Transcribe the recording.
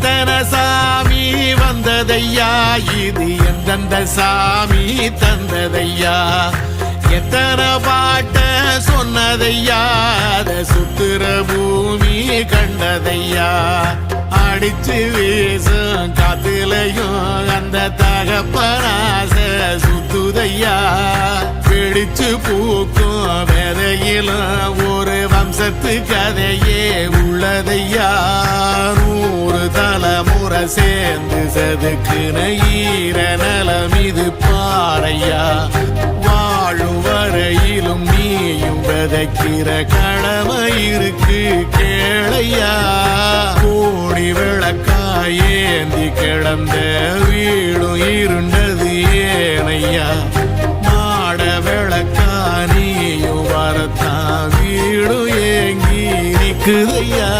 எத்தனை சாமி வந்ததையா இது எந்தெந்த சாமி தந்ததையா எத்தனை பாட்ட சொன்னதையா அத சுத்துற பூமி கண்டதையா அடிச்சு வீசும் காத்துலையும் அந்த தகப்பனாச சுத்துதையா பிடிச்சு பூக்கும் விதையிலும் ஒரு வம்சத்து கதையே உள்ளதையா 100 தலைமுறை சேர்ந்து சதுக்குன ஈர நலம் இது பாறையா வாழும் வரையிலும் நீயும் விதைக்கிற கடமை இருக்கு கேளையா கோடி விளக்காயேந்தி கிடந்த வீடும் இருண்டது ஏனையா மாட விளக்கா நீயும் வரத்தான் வீடும் ஏங்கி நிக்குதையா